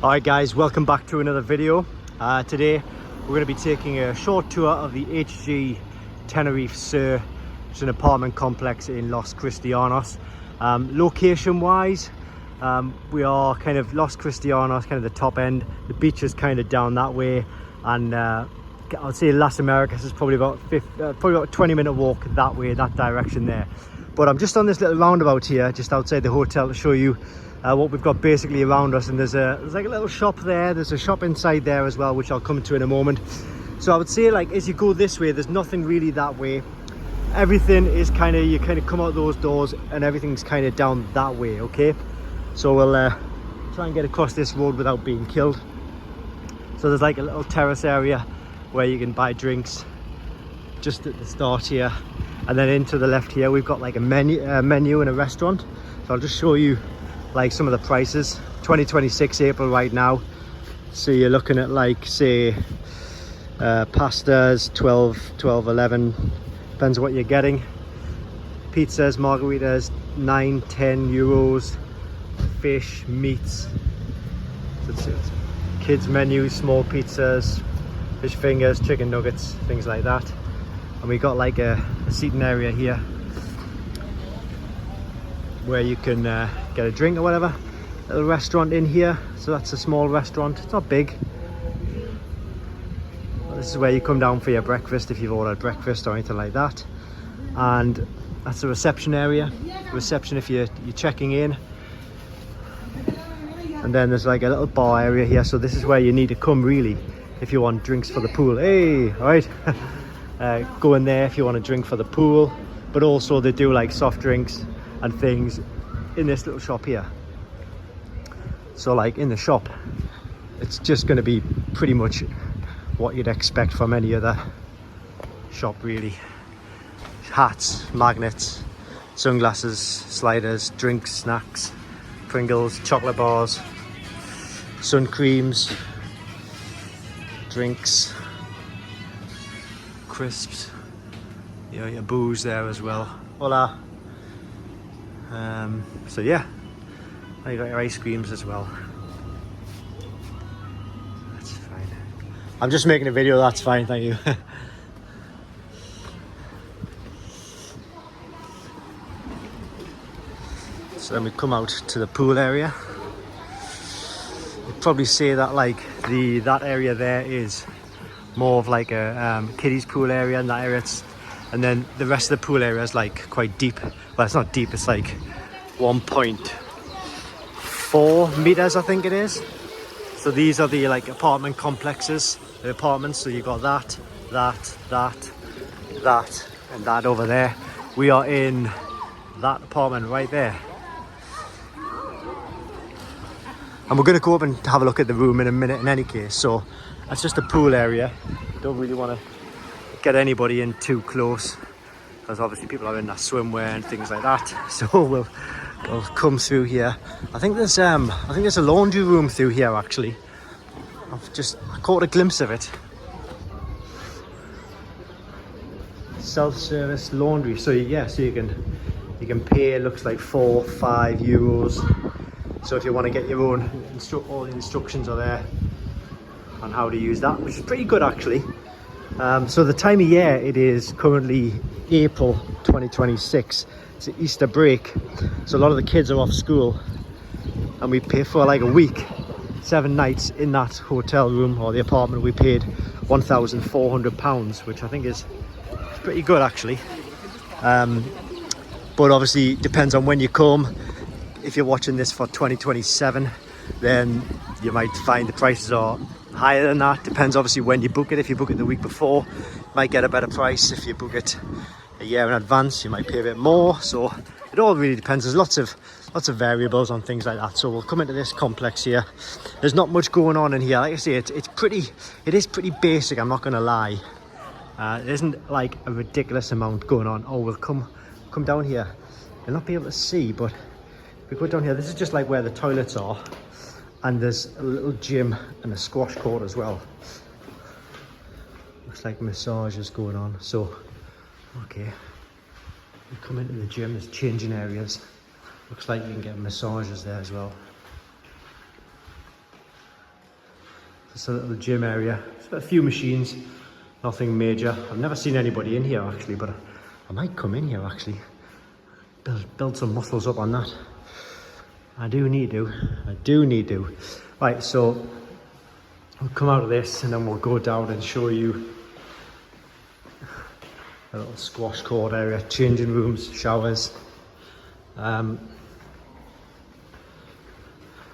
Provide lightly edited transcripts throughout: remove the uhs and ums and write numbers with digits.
Alright guys, welcome back to another video. Today we're going to be taking a short tour of the HG Tenerife Sur, which is an apartment complex in Los Cristianos. Location wise, we are kind of Los Cristianos, kind of the top end. The beach is kind of down that way, and I'd say Las Americas is probably about a 20-minute walk that way, that direction there. But I'm just on this little roundabout here, just outside the hotel, to show you what we've got basically around us. And there's like a little shop there. There's a shop inside there as well, which I'll come to in a moment. So I would say, like, as you go this way, there's nothing really that way. Everything is kind of, you kind of come out those doors and everything's kind of down that way. Okay, so we'll try and get across this road without being killed. So there's like a little terrace area where you can buy drinks just at the start here, and then into the left here we've got like a menu and a restaurant. So I'll just show you like some of the prices. 2026 April right now, so you're looking at, like, say pastas 11, depends what you're getting. Pizzas, margaritas 9-10 euros. Fish, meats, so it's kids menu, small pizzas, fish fingers, chicken nuggets, things like that. And we got like a seating area here where you can get a drink or whatever. Little restaurant in here, so that's a small restaurant. It's not big. Well, this is where you come down for your breakfast if you've ordered breakfast or anything like that. And that's the reception area. Reception if you're checking in. And then there's like a little bar area here, so this is where you need to come really if you want drinks for the pool. Hey, all right. Go in there if you want a drink for the pool, but also they do like soft drinks and things in this little shop here. So like in the shop, it's just going to be pretty much what you'd expect from any other shop really. Hats, magnets, sunglasses, sliders, drinks, snacks, Pringles, chocolate bars, sun creams, drinks, crisps, you know, your booze there as well. Hola. So yeah, you got your ice creams as well. That's fine. I'm just making a video, that's fine, thank you. So then we come out to the pool area. You'd probably say that like that area there is more of like a kiddies pool area, and that area, and then the rest of the pool area is like quite deep. Well, it's not deep, it's like 1.4 meters I think it is. So these are the like apartment complexes, the apartments. So you got that, and that over there. We are in that apartment right there. And we're going to go up and have a look at the room in a minute in any case. So that's just a pool area. Don't really want to get anybody in too close, because obviously people are in their swimwear and things like that. So we'll come through here. I think there's a laundry room through here actually. I caught a glimpse of it. Self-service laundry. So yeah, so you can pay, it looks like 4-5 euros. So if you want to get your own, all the instructions are there on how to use that, which is pretty good actually. So the time of year, it is currently April 2026. It's the Easter break, so a lot of the kids are off school, and we pay for like a week, 7 nights in that hotel room or the apartment. We paid £1,400, which I think is pretty good actually. But obviously it depends on when you come. If you're watching this for 2027, then you might find the prices are higher than that. Depends obviously when you book it. If you book it the week before, you might get a better price. If you book it a year in advance, you might pay a bit more. So it all really depends. There's lots of variables on things like that. So we'll come into this complex here. There's not much going on in here. Like I say, it is pretty basic, I'm not gonna lie. There isn't like a ridiculous amount going on. Oh, we'll come down here. You'll not be able to see, but if we go down here, this is just like where the toilets are, and there's a little gym and a squash court as well. Looks like massages going on. So okay, we come into the gym, there's changing areas. Looks like you can get massages there as well. Just a little gym area. It's got a few machines, nothing major. I've never seen anybody in here actually, but I might come in here actually. Build some muscles up on that. I do need to. Right, so we'll come out of this and then we'll go down and show you a little squash court area, changing rooms, showers. Not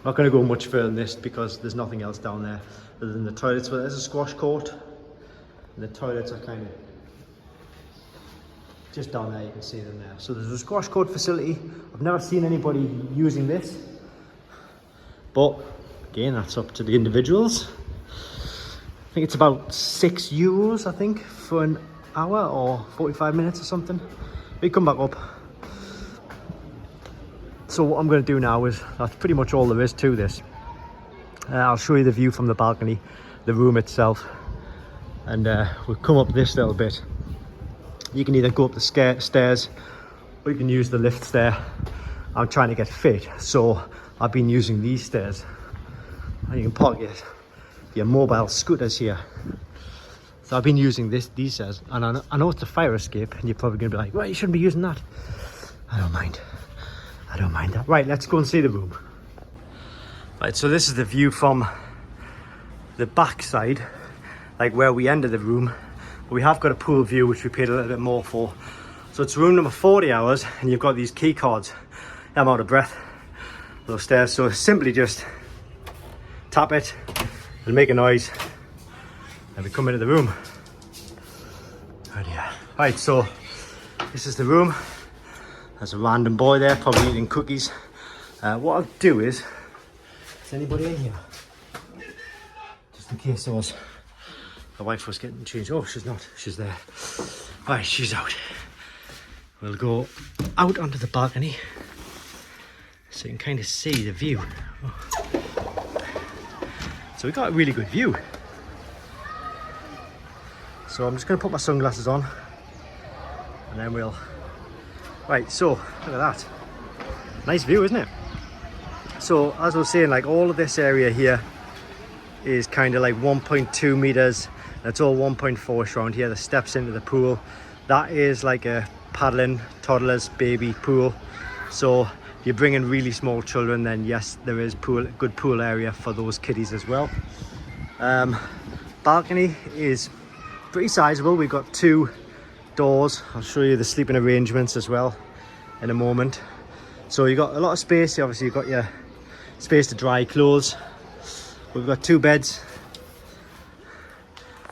going to go much further than this because there's nothing else down there other than the toilets, but there's a squash court and the toilets are kind of just down there, you can see them there. So there's a squash court facility. I've never seen anybody using this, but again, that's up to the individuals. I think it's about €6, I think, for an hour or 45 minutes or something. We come back up. So what I'm going to do now is, that's pretty much all there is to this. I'll show you the view from the balcony, the room itself, and we'll come up this little bit. You can either go up the stairs or you can use the lift there. I'm trying to get fit, so I've been using these stairs. And you can park your mobile scooters here. So I've been using these stairs, and I know it's a fire escape, and you're probably going to be like, well, you shouldn't be using that. I don't mind that. Right, let's go and see the room. Right, so this is the view from the back side, like where we ended the room. We have got a pool view, which we paid a little bit more for. So it's room number 40 hours, and you've got these key cards. I'm out of breath. Those stairs, so simply just tap it and make a noise, and we come into the room. Right, yeah. Right, so this is the room. There's a random boy there, probably eating cookies. What I'll do is anybody in here? Just in case the wife was getting changed. Oh, she's not. She's there. Right, she's out. We'll go out onto the balcony so you can kind of see the view. Oh. So we got a really good view. So I'm just going to put my sunglasses on and then we'll... Right, so look at that. Nice view, isn't it? So as I was saying, like all of this area here is kind of like 1.2 meters. That's all 1.4 around here. The steps into the pool. That is like a paddling toddler's baby pool. So if you're bringing really small children, then yes, there is good pool area for those kiddies as well. Balcony is pretty sizable. We've got 2 doors. I'll show you the sleeping arrangements as well in a moment. So you've got a lot of space. Obviously you've got your space to dry clothes. We've got 2 beds.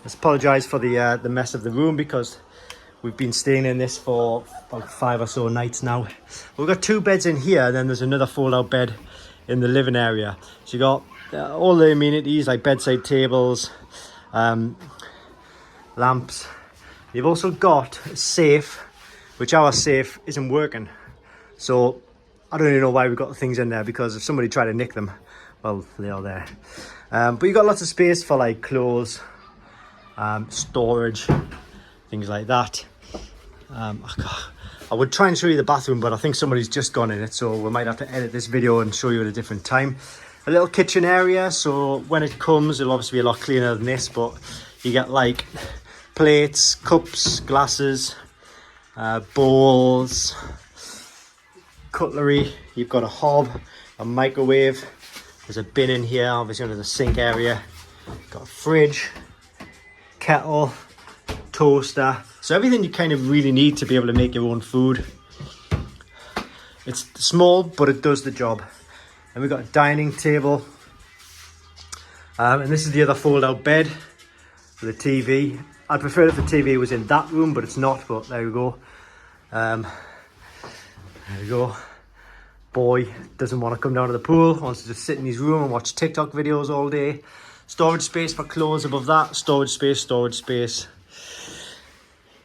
I apologise for the mess of the room because we've been staying in this for about 5 or so nights now. We've got 2 beds in here, and then there's another fold-out bed in the living area. So you got all the amenities like bedside tables, lamps. You've also got a safe, which our safe isn't working. So I don't even know why we've got the things in there, because if somebody tried to nick them, well, they're there. But you've got lots of space for like clothes, storage, things like that. I would try and show you the bathroom, but I think somebody's just gone in it, so we might have to edit this video and show you at a different time. A little kitchen area, so when it comes, it'll obviously be a lot cleaner than this, but you get like plates, cups, glasses, bowls, cutlery. You've got a hob, a microwave. There's a bin in here, obviously under the sink area. Got a fridge, kettle, toaster. So everything you kind of really need to be able to make your own food. It's small, but it does the job. And we've got a dining table. And this is the other fold-out bed for the TV. I'd prefer if the TV was in that room, but it's not, but there we go. There we go. Boy doesn't want to come down to the pool, wants to just sit in his room and watch TikTok videos all day. Storage space for clothes above that, storage space,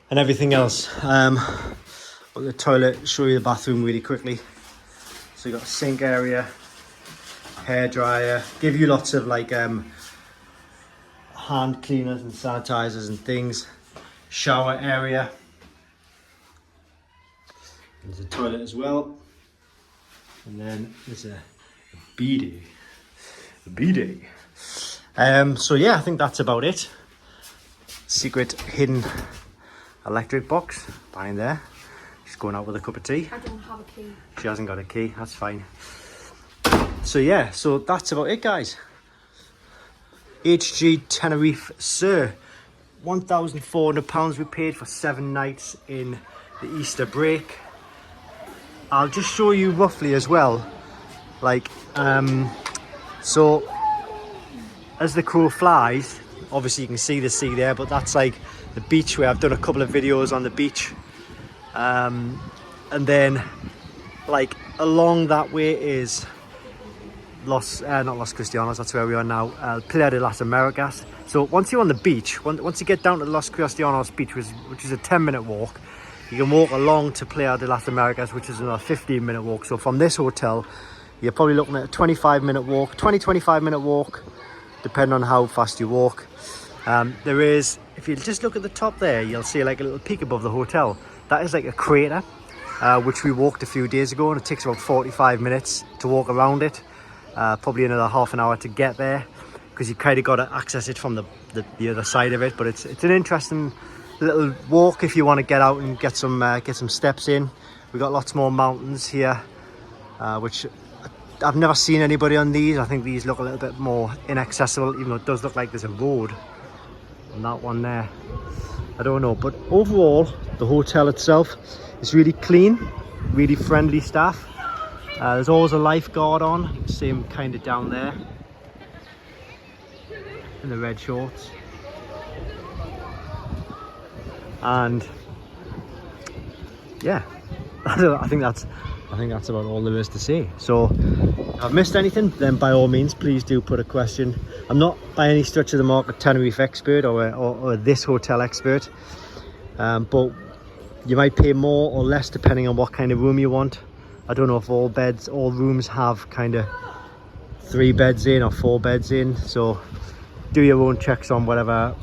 and everything else. But the toilet, show you the bathroom really quickly. So you've got a sink area, hair dryer, give you lots of like hand cleaners and sanitizers and things. Shower area. There's a toilet as well. And then there's a bidet. So yeah, I think that's about it. Secret hidden electric box behind there. She's going out with a cup of tea. I don't have a key. She hasn't got a key, that's fine. So yeah, so that's about it, guys. HG Tenerife Sur. £1,400 we paid for 7 nights in the Easter break. I'll just show you roughly as well, like so as the crow flies, obviously you can see the sea there, but that's like the beach where I've done a couple of videos on the beach, and then like along that way is not Los Cristianos, that's where we are now, Playa de las Americas. So once you're on the beach, once you get down to Los Cristianos beach, which is a 10-minute walk, you can walk along to Playa de las Americas, which is another 15-minute walk. So from this hotel, you're probably looking at a 25-minute walk, 25-minute walk, depending on how fast you walk. There is, if you just look at the top there, you'll see like a little peak above the hotel. That is like a crater, which we walked a few days ago, and it takes about 45 minutes to walk around it. Probably another half an hour to get there, because you kind of got to access it from the other side of it. But it's an interesting little walk if you want to get out and get some steps in. We've got lots more mountains here, which I've never seen anybody on these. I think these look a little bit more inaccessible, even though it does look like there's a road on that one there. I don't know, but overall the hotel itself is really clean, really friendly staff. There's always a lifeguard on. You can see him kind of down there in the red shorts. And yeah, I think that's about all there is to say. So if I've missed anything, then by all means please do put a question. I'm not by any stretch of the mark a Tenerife expert or this hotel expert, but you might pay more or less depending on what kind of room you want. I don't know if all rooms have kind of 3 beds in or 4 beds in, so do your own checks on whatever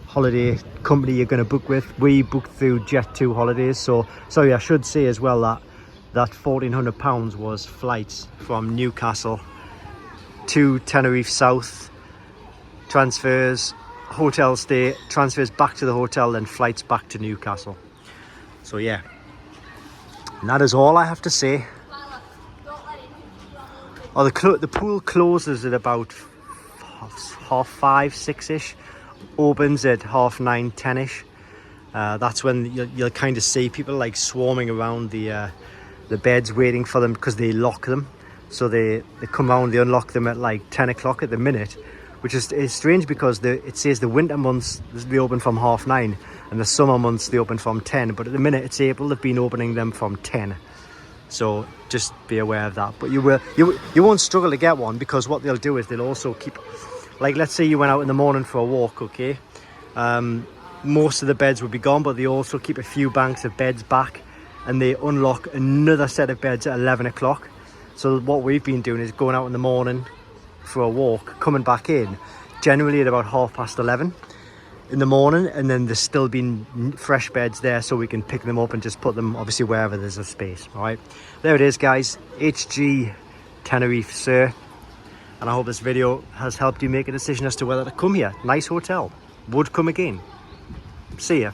holiday company you're going to book with. We booked through Jet2 Holidays, so sorry, I should say as well that £1,400 was flights from Newcastle to Tenerife South, transfers, hotel stay, transfers back to the hotel, then flights back to Newcastle. So yeah, and that is all I have to say. Oh, the pool closes at about 5:30, 6ish. Opens at 9:30, 10ish. That's when you'll kind of see people like swarming around the beds waiting for them, because they lock them. So they come around, they unlock them at like 10 o'clock at the minute, which is strange, because it says the winter months they open from 9:30 and the summer months they open from 10. But at the minute it's April, they've been opening them from 10. So just be aware of that. But you won't struggle to get one, because what they'll do is they'll also keep, like let's say you went out in the morning for a walk, okay, most of the beds would be gone, but they also keep a few banks of beds back, and they unlock another set of beds at 11 o'clock. So what we've been doing is going out in the morning for a walk, coming back in generally at about 11:30 in the morning, and then there's still been fresh beds there, so we can pick them up and just put them obviously wherever there's a space. All right, there it is, guys. HG Tenerife Sur. And I hope this video has helped you make a decision as to whether to come here. Nice hotel. Would come again. See ya.